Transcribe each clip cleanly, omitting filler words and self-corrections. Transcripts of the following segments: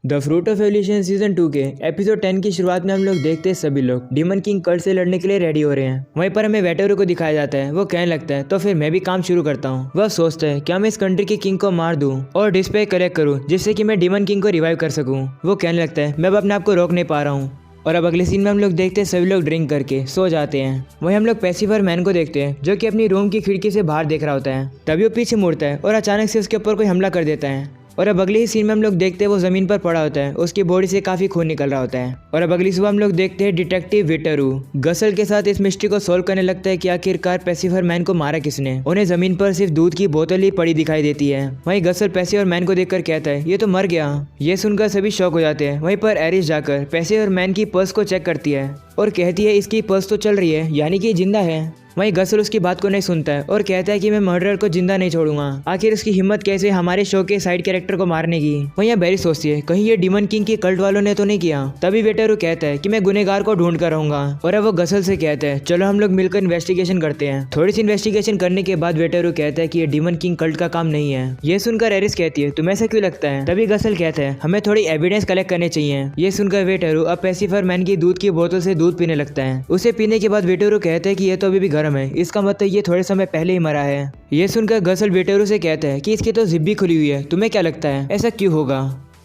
The fruit of evolution season 2 के episode 10 की शुरुआत में हम लोग देखते हैं सभी लोग डीमन किंग कल्ट से लड़ने के लिए रेडी हो रहे हैं। वहीं पर हमें वेटोरू को दिखाया जाता है। वो कहने लगता है तो फिर मैं भी काम शुरू करता हूँ। वह सोचता है क्या मैं इस कंट्री के किंग को मार दूं और डिस्प्ले कलेक्ट करूँ जिससे कि मैं डीमन किंग को रिवाइव कर सकूँ। वो कहने लगता है मैं अब अपने आप को रोक नहीं पा रहा हूँ। और अब अगले सीन में हम लोग देखते हैं सभी लोग ड्रिंक करके सो जाते हैं। वहीं हम लोग पेसिफर मैन को देखते हैं जो कि अपनी रूम की खिड़की से बाहर देख रहा होता है। तभी वो पीछे मुड़ता है और अचानक से उसके ऊपर कोई हमला कर देता है। और अब अगले ही सीन में हम लोग देखते हैं वो जमीन पर पड़ा होता है। उसकी बॉडी से काफी खून निकल रहा होता है। और अब अगली सुबह हम लोग देखते हैं डिटेक्टिव वेटोरू गसल के साथ इस मिस्ट्री को सोल्व करने लगता है कि आखिरकार पेसिफर मैन को मारा किसने। उन्हें जमीन पर सिर्फ दूध की बोतल ही पड़ी दिखाई देती है। वहीं गसल पेसिफर मैन को देखकर कहता है ये तो मर गया। ये सुनकर सभी शॉक हो जाते हैं। वहीं पर एरिस जाकर पेसिफर मैन की पल्स को चेक करती है और कहती है इसकी पल्स तो चल रही है, यानी कि जिंदा है। वहीं गसल उसकी बात को नहीं सुनता है और कहता है कि मैं मर्डरर को जिंदा नहीं छोड़ूंगा। आखिर उसकी हिम्मत कैसे हमारे शो के साइड कैरेक्टर को मारने की। वहीं बेरी सोचती है कहीं ये डीमन किंग के कल्ट वालों ने तो नहीं किया। तभी वेटोरू कहता है कि मैं गुनहगार को ढूंढ कर रहूंगा। और अब वो गसल से कहता है चलो हम लोग मिलकर इन्वेस्टिगेशन करते हैं। थोड़ी सी इन्वेस्टिगेशन करने के बाद वेटोरू कहता है कि ये डीमन किंग कल्ट का काम नहीं है। ये सुनकर एरिस कहती है तुम्हें ऐसा क्यों लगता है। तभी गसल कहता है हमें थोड़ी एविडेंस कलेक्ट करने चाहिए। ये सुनकर वेटोरू अब पेसिफर मैन की दूध की बोतल से दूध पीने लगता है। उसे पीने के बाद वेटोरू कहता है कि ये तो अभी भी गर्म है, इसका मतलब ये थोड़े समय पहले ही मरा है। ये सुनकर गसल वेटोरू से कहता है कि इसकी तो जिब भी खुली हुई है, तुम्हें क्या लगता है ऐसा क्यों होगा।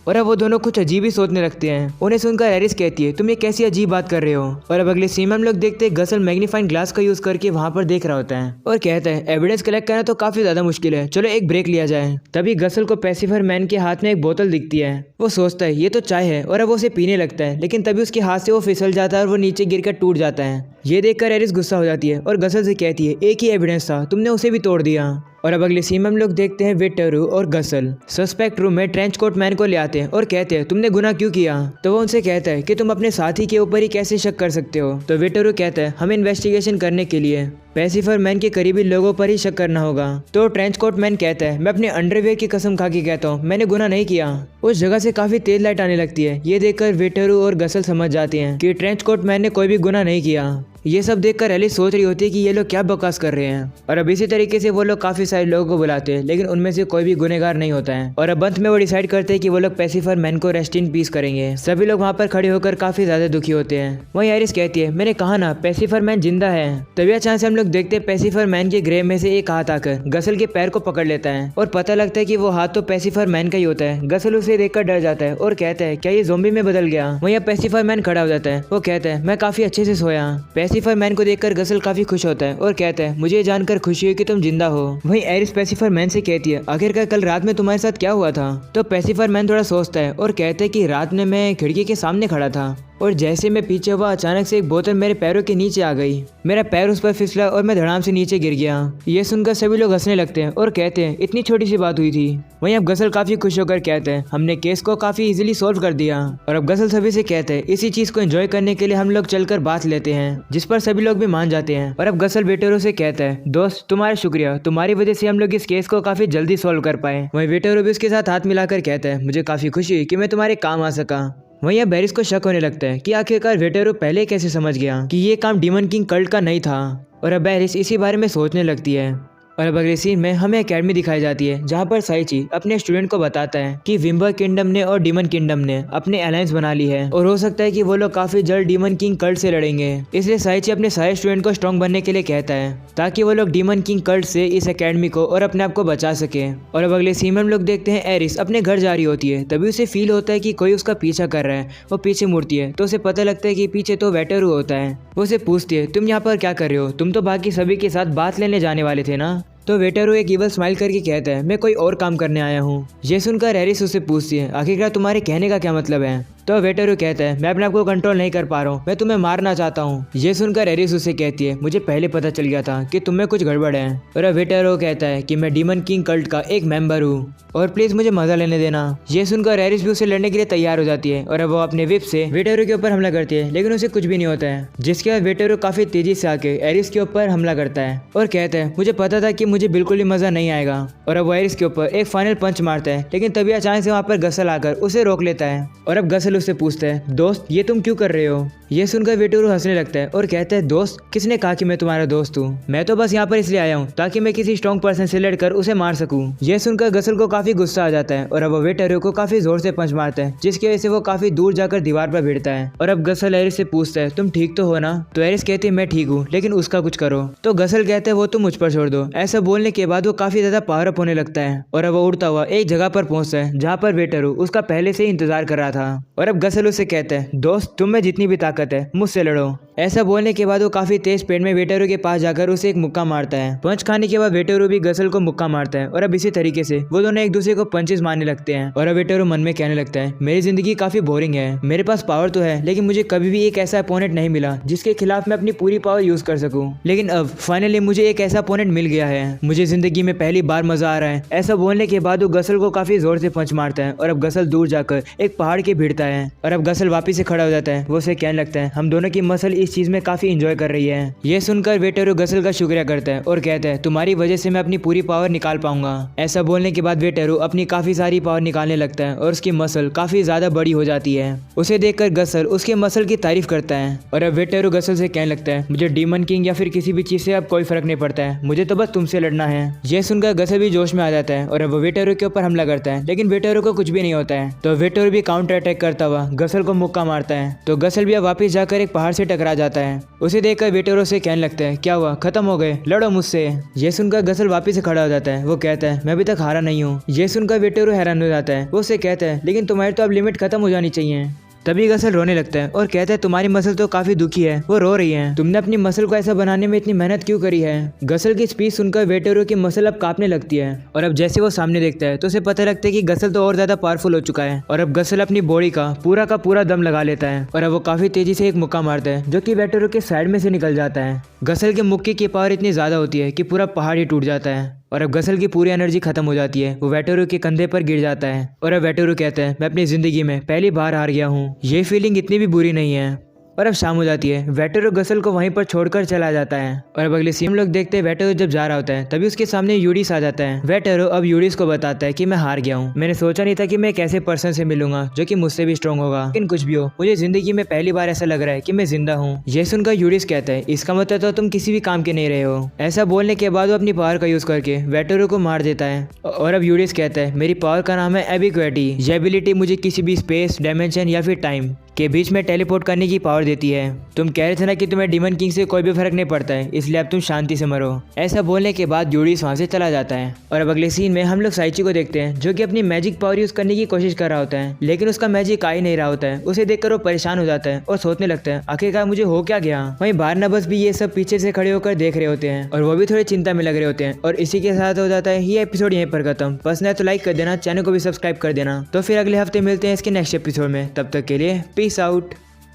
और अब वो दोनों कुछ अजीब ही सोचने लगते हैं। उन्हें सुनकर एरिस कहती है तुम ये कैसी अजीब बात कर रहे हो। और अब अगले सीन में हम लोग देखते हैं गसल मैग्नीफाइंग ग्लास का यूज करके वहां पर देख रहा होता है और कहता है एविडेंस कलेक्ट करना तो काफी ज्यादा मुश्किल है, चलो एक ब्रेक लिया जाए। तभी गसल को पेसिफर मैन के हाथ में एक बोतल दिखती है। वो सोचता है ये तो चाय है और अब वो उसे पीने लगता है, लेकिन तभी उसके हाथ से वो फिसल जाता है और वो नीचे गिरकर टूट जाता है। ये देखकर एरिस गुस्सा हो जाती है और गसल से कहती है एक ही एविडेंस था, तुमने उसे भी तोड़ दिया। और अब अगले सीन में हम लोग देखते हैं वेटोरू और गसल सस्पेक्ट रूम में ट्रेंच कोट मैन को ले आते हैं और कहते हैं तुमने गुनाह क्यों किया। तो वो उनसे कहता है कि तुम अपने साथी के ऊपर ही कैसे शक कर सकते हो। तो वेटोरू कहता है हमें इन्वेस्टिगेशन करने के लिए पेसिफर मैन के करीबी लोगों पर ही शक करना होगा। तो ट्रेंच कोट मैन कहता है मैं अपने अंडरवेयर की कसम खा के कहता हूँ मैंने गुनाह नहीं किया। उस जगह से काफी तेज लाइट आने लगती है। ये देखकर वेटोरू और गसल समझ जाते हैं कि ट्रेंच कोट मैन ने कोई भी गुनाह नहीं किया। ये सब देखकर एलिस सोच रही होती है कि ये लोग क्या बकवास कर रहे हैं। और अब इसी तरीके से वो लोग काफी सारे लोगों को बुलाते हैं, लेकिन उनमें से कोई भी गुनहगार नहीं होता है। और अब अंत में वो डिसाइड करते हैं कि वो लोग पेसिफर मैन को रेस्ट इन पीस करेंगे। सभी लोग वहाँ पर खड़े होकर काफी ज्यादा दुखी होते हैं। वहीं एरिस कहती है मैंने कहा ना पेसिफर मैन जिंदा है। तभी अचानक से हम लोग देखते हैं पेसिफर मैन के ग्रेव में से एक हाथ आकर गसल के पैर को पकड़ लेता है और पता लगता है कि वो हाथ तो पेसिफर मैन का ही होता है। गसल उसे देखकर डर जाता है और कहता है क्या ये ज़ॉम्बी में बदल गया। वहीं अब पेसिफर मैन खड़ा हो जाता है। वो कहता है मैं काफी अच्छे से सोया। पेसिफर मैन को देखकर गसल काफी खुश होता है और कहता है मुझे जानकर खुशी हुई कि तुम जिंदा हो। वहीं एरिस पेसिफर मैन से कहती है आखिरकार कल रात में तुम्हारे साथ क्या हुआ था। तो पेसिफर मैन थोड़ा सोचता है और कहते हैं कि रात में मैं खिड़की के सामने खड़ा था और जैसे मैं पीछे हुआ अचानक से एक बोतल मेरे पैरों के नीचे आ गई। मेरा पैर उस पर फिसला और मैं धड़ाम से नीचे गिर गया। ये सुनकर सभी लोग हंसने लगते हैं और कहते हैं इतनी छोटी सी बात हुई थी। वहीं अब गसल काफी खुश होकर कहते हैं हमने केस को काफी इजीली सॉल्व कर दिया। और अब गसल सभी से कहते हैं इसी चीज को एंजॉय करने के लिए हम लोग चलकर बात लेते हैं, जिस पर सभी लोग भी मान जाते हैं। और अब गसल वेटोरू से कहता है दोस्त तुम्हारा शुक्रिया, तुम्हारी वजह से हम लोग इस केस को काफी जल्दी सॉल्व कर पाए। वहीं वेटोरू भी उसके साथ हाथ मिलाकर कहता है मुझे काफी खुशी हुई कि मैं तुम्हारे काम आ सका। वहीं अब बेरिस को शक होने लगता है कि आखिरकार वेटोरू पहले कैसे समझ गया कि ये काम डीमन किंग कल्ट का नहीं था। और अब बेरिस इसी बारे में सोचने लगती है। और अब अगले सीन में हमें एकेडमी दिखाई जाती है जहाँ पर साइची अपने स्टूडेंट को बताता है कि विम्बर किंगडम ने और डीमन किंगडम ने अपने अलायंस बना ली है और हो सकता है कि वो लोग काफी जल्द डीमन किंग कल्ट से लड़ेंगे। इसलिए साइची अपने सारे स्टूडेंट को स्ट्रॉन्ग बनने के लिए कहता है ताकि वो लोग डीमन किंग कल्ट से इस एकेडमी को और अपने आप को बचा सके। और अब अगले सीन में हम लोग देखते हैं एरिस अपने घर जा रही होती है। तभी उसे फील होता है कि कोई उसका पीछा कर रहा है। वो पीछे मुड़ती है तो उसे पता लगता है कि पीछे तो वेटोरू होता है। वो उसे पूछती है तुम यहाँ पर क्या कर रहे हो, तुम तो बाकी सभी के साथ बात लेने जाने वाले थे ना। तो वेटोरू एक इवल स्माइल करके कहता है मैं कोई और काम करने आया हूँ। ये सुनकर एरिस उसे पूछती है आखिरकार तुम्हारे कहने का क्या मतलब है। तो वेटोरू कहता है मैं अपने आप को कंट्रोल नहीं कर पा रहा हूँ, मैं तुम्हें मारना चाहता हूँ। ये सुनकर एरिस उसे कहती है मुझे पहले पता चल गया था कि तुम में कुछ गड़बड़ है। और वेटोरू कहता है कि मैं डीमन किंग कल्ट का एक मेंबर हूँ और प्लीज मुझे मजा लेने देना। ये सुनकर एरिस भी उसे लड़ने के लिए तैयार हो जाती है और अब वो अपने विप से वेटोरू के ऊपर हमला करती है, लेकिन उसे कुछ भी नहीं होता है। जिसके बाद वेटोरू काफी तेजी से आके एरिस के ऊपर हमला करता है और कहता है मुझे पता था कि मुझे बिल्कुल ही मजा नहीं आएगा। और अब वो एरिस के ऊपर एक फाइनल पंच मारता है, लेकिन तभी अचानक से वहाँ पर गसल आकर उसे रोक लेता है। और अब गसल उससे पूछता है दोस्त ये तुम क्यों कर रहे हो। ये सुनकर वेटोरू हंसने लगता है और कहता है दोस्त, किसने कहा कि मैं तुम्हारा दोस्त हूँ? मैं तो बस यहाँ पर इसलिए आया हूँ ताकि मैं किसी स्ट्रॉन्ग पर्सन से लड़कर उसे मार सकूं। यह सुनकर गसल को काफी गुस्सा आ जाता है और अब वो वेटोरू को काफी जोर से पंच मारता है, जिसकी वजह से वो काफी दूर जाकर दीवार पर भिड़ता है। और अब गसल एरिस से पूछता है तुम ठीक तो हो ना? तो एरिस कहती है मैं ठीक हूँ, लेकिन उसका कुछ करो। तो गसल कहते हैं वो तुम मुझ पर छोड़ दो। ऐसा बोलने के बाद वो काफी ज्यादा पावर अप होने लगता है और अब वो उड़ता हुआ एक जगह पर पहुंचता है जहाँ पर वेटोरू उसका पहले से ही इंतजार कर रहा था। और अब गसल उसे कहते हैं दोस्त, तुम में जितनी भी ताकत है मुझसे लड़ो। ऐसा बोलने के बाद वो काफी तेज स्पीड में वेटोरू के पास जाकर उसे एक मुक्का मारता है। पंच खाने के बाद वेटोरू भी गसल को मुक्का मारता है और अब इसी तरीके से वो दोनों एक दूसरे को पंचेस मारने लगते हैं। और अब वेटोरू मन में कहने लगता है मेरी जिंदगी काफी बोरिंग है, मेरे पास पावर तो है लेकिन मुझे कभी भी एक ऐसा अपोनेंट नहीं मिला जिसके खिलाफ मैं अपनी पूरी पावर यूज कर सकूं। लेकिन अब फाइनली मुझे एक ऐसा अपोनेंट मिल गया है, मुझे जिंदगी में पहली बार मजा आ रहा है। ऐसा बोलने के बाद वो गसल को काफी जोर से पंच मारता है और अब गसल दूर जाकर एक पहाड़ के भिड़ता है और अब गसल वापिस से खड़ा हो जाता है। वो उसे कहने लगता है हम दोनों की मसल इस चीज में काफी इंजॉय कर रही है। ये सुनकर वेटोरू गसल का शुक्रिया करता है और कहता है तुम्हारी वजह से मैं अपनी पूरी पावर निकाल पाऊंगा। ऐसा बोलने के बाद वेटोरू अपनी काफी सारी पावर निकालने लगता है और उसकी मसल काफी ज्यादा बड़ी हो जाती है। उसे देखकर गसल उसके मसल की तारीफ करता है और अब वेटोरू गसल से कहने लगता है मुझे डीमन किंग या फिर किसी भी चीज से अब कोई फर्क नहीं पड़ता है, मुझे तो बस तुमसे लड़ना है। यह सुनकर गसल भी जोश में आ जाता है और अब वो वेटोरू के ऊपर हमला करता है, लेकिन वेटोरू को कुछ भी नहीं होता है। तो वेटोरू भी काउंटर अटैक करता हुआ गसल को मुक्का मारता है। तो गसल भी अब वापस जाकर एक पहाड़ से टकरा जाता है। उसे देखकर वेटोरू से कहने लगता है क्या हुआ, खत्म हो गए, लड़ो मुझसे। ये सुनकर गसल वापस से खड़ा हो जाता है। वो कहता है मैं अभी तक हारा नहीं हूँ। ये सुनकर वेटोरू हैरान हो जाता है। वो उसे कहता है लेकिन तुम्हारी तो अब लिमिट खत्म हो जानी चाहिए। तभी गसल रोने लगता है और कहता है तुम्हारी मसल तो काफी दुखी है, वो रो रही है, तुमने अपनी मसल को ऐसा बनाने में इतनी मेहनत क्यों करी है? गसल की स्पीच सुनकर वेटोरू की मसल अब कांपने लगती है और अब जैसे वो सामने देखता है तो उसे पता लगता है कि गसल तो और ज्यादा पावरफुल हो चुका है। और अब गसल अपनी बॉडी का पूरा दम लगा लेता है और अब वो काफी तेजी से एक मुक्का मारता है जो कि वेटोरू के साइड में से निकल जाता है। गसल के मुक्के की पावर इतनी ज्यादा होती है कि पूरा पहाड़ ही टूट जाता है और अब गसल की पूरी एनर्जी खत्म हो जाती है। वो वेटोरू के कंधे पर गिर जाता है और अब वेटोरू कहता है मैं अपनी जिंदगी में पहली बार हार गया हूँ, ये फीलिंग इतनी भी बुरी नहीं है। और अब शाम हो जाती है। वेटोरू गसल को वहीं पर छोड़कर चला जाता है और अब अगले सीन लोग देखते हैं वेटोरू जब जा रहा होता है तभी उसके सामने यूडिस आ जाता है। वेटोरू अब यूडिस को बताता है कि मैं हार गया हूँ, मैंने सोचा नहीं था कि मैं एक ऐसे पर्सन से मिलूंगा जो कि मुझसे भी स्ट्रॉन्ग होगा, लेकिन कुछ भी हो मुझे जिंदगी में पहली बार ऐसा लग रहा है कि मैं जिंदा हूँ। ये सुनकर यूडिस कहता है इसका मतलब तो तुम किसी भी काम के नहीं रहे हो। ऐसा बोलने के बाद वो अपनी पावर का यूज करके वेटोरू को मार देता है और अब यूडिस कहता है मेरी पावर का नाम है एबिक्विटी। ये एबिलिटी मुझे किसी भी स्पेस, डायमेंशन या फिर टाइम के बीच में टेलीपोर्ट करने की पावर देती है। तुम कह रहे थे ना कि तुम्हें डीमन किंग से कोई भी फर्क नहीं पड़ता है, इसलिए अब तुम शांति से मरो। ऐसा बोलने के बाद यूडिस वहां से चला जाता है और अब अगले सीन में हम लोग साइची को देखते हैं जो कि अपनी मैजिक पावर यूज करने की कोशिश कर रहा होता है, लेकिन उसका मैजिक आ ही नहीं रहा होता है। उसे देखकर वो परेशान हो जाता है और सोचने लगता है आखिरकार मुझे हो क्या गया। वहीं बारनाबस भी ये सब पीछे से खड़े होकर देख रहे होते हैं और वो भी थोड़ी चिंता में लग रहे होते हैं। और इसी के साथ हो जाता है ये एपिसोड यहीं पर खत्म। पसंद है तो लाइक कर देना, चैनल को भी सब्सक्राइब कर देना। तो फिर अगले हफ्ते मिलते हैं इसके नेक्स्ट एपिसोड में, तब तक के लिए पीस आउट।